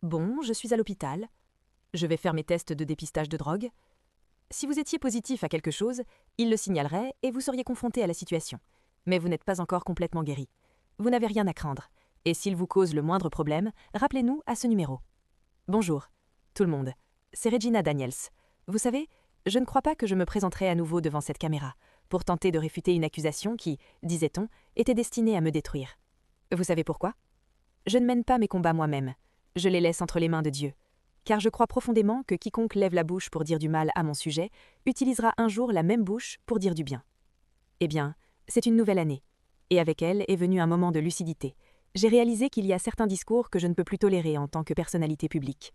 Bon, je suis à l'hôpital. Je vais faire mes tests de dépistage de drogue. Si vous étiez positif à quelque chose, il le signalerait et vous seriez confronté à la situation. Mais vous n'êtes pas encore complètement guéri. Vous n'avez rien à craindre. Et s'il vous cause le moindre problème, rappelez-nous à ce numéro. Bonjour, tout le monde. C'est Regina Daniels. Vous savez, je ne crois pas que je me présenterai à nouveau devant cette caméra pour tenter de réfuter une accusation qui, disait-on, était destinée à me détruire. Vous savez pourquoi ? Je ne mène pas mes combats moi-même. Je les laisse entre les mains de Dieu. Car je crois profondément que quiconque lève la bouche pour dire du mal à mon sujet utilisera un jour la même bouche pour dire du bien. Eh bien, c'est une nouvelle année. Et avec elle est venu un moment de lucidité. J'ai réalisé qu'il y a certains discours que je ne peux plus tolérer en tant que personnalité publique.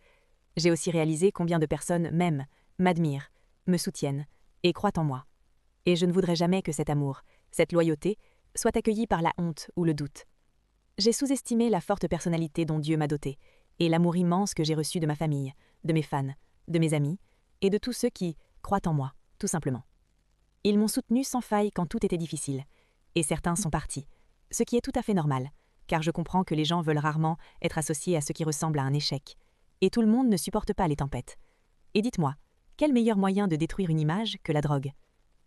J'ai aussi réalisé combien de personnes m'aiment, m'admirent, me soutiennent et croient en moi. Et je ne voudrais jamais que cet amour, cette loyauté, soit accueillie par la honte ou le doute. J'ai sous-estimé la forte personnalité dont Dieu m'a dotée, et l'amour immense que j'ai reçu de ma famille, de mes fans, de mes amis, et de tous ceux qui croient en moi, tout simplement. Ils m'ont soutenu sans faille quand tout était difficile, et certains sont partis, ce qui est tout à fait normal, car je comprends que les gens veulent rarement être associés à ce qui ressemble à un échec, et tout le monde ne supporte pas les tempêtes. Et dites-moi, quel meilleur moyen de détruire une image que la drogue ?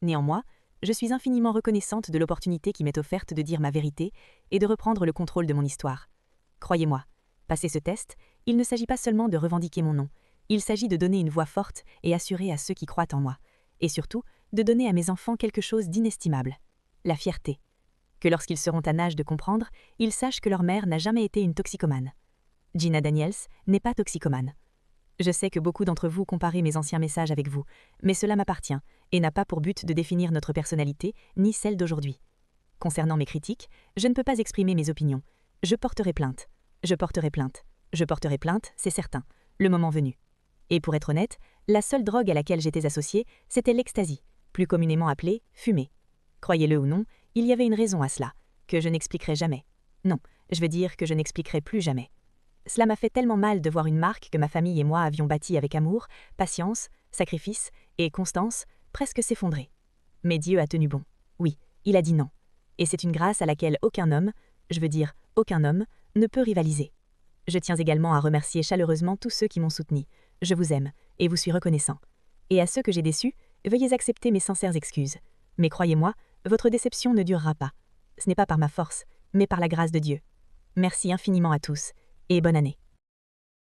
Néanmoins, je suis infiniment reconnaissante de l'opportunité qui m'est offerte de dire ma vérité et de reprendre le contrôle de mon histoire. Croyez-moi, passé ce test, il ne s'agit pas seulement de revendiquer mon nom, il s'agit de donner une voix forte et assurée à ceux qui croient en moi, et surtout, de donner à mes enfants quelque chose d'inestimable, la fierté. Que lorsqu'ils seront à l'âge de comprendre, ils sachent que leur mère n'a jamais été une toxicomane. Gina Daniels n'est pas toxicomane. Je sais que beaucoup d'entre vous comparez mes anciens messages avec vous, mais cela m'appartient et n'a pas pour but de définir notre personnalité ni celle d'aujourd'hui. Concernant mes critiques, je ne peux pas exprimer mes opinions. Je porterai plainte. Je porterai plainte. Je porterai plainte, c'est certain, le moment venu. Et pour être honnête, la seule drogue à laquelle j'étais associée, c'était l'ecstasy, plus communément appelée fumée. Croyez-le ou non, il y avait une raison à cela, que je n'expliquerai jamais. Non, je veux dire que je n'expliquerai plus jamais. Cela m'a fait tellement mal de voir une marque que ma famille et moi avions bâtie avec amour, patience, sacrifice et constance, presque s'effondrer. Mais Dieu a tenu bon. Oui, il a dit non. Et c'est une grâce à laquelle aucun homme, je veux dire aucun homme, ne peut rivaliser. Je tiens également à remercier chaleureusement tous ceux qui m'ont soutenu. Je vous aime et vous suis reconnaissant. Et à ceux que j'ai déçus, veuillez accepter mes sincères excuses. Mais croyez-moi, votre déception ne durera pas. Ce n'est pas par ma force, mais par la grâce de Dieu. Merci infiniment à tous, et bonne année.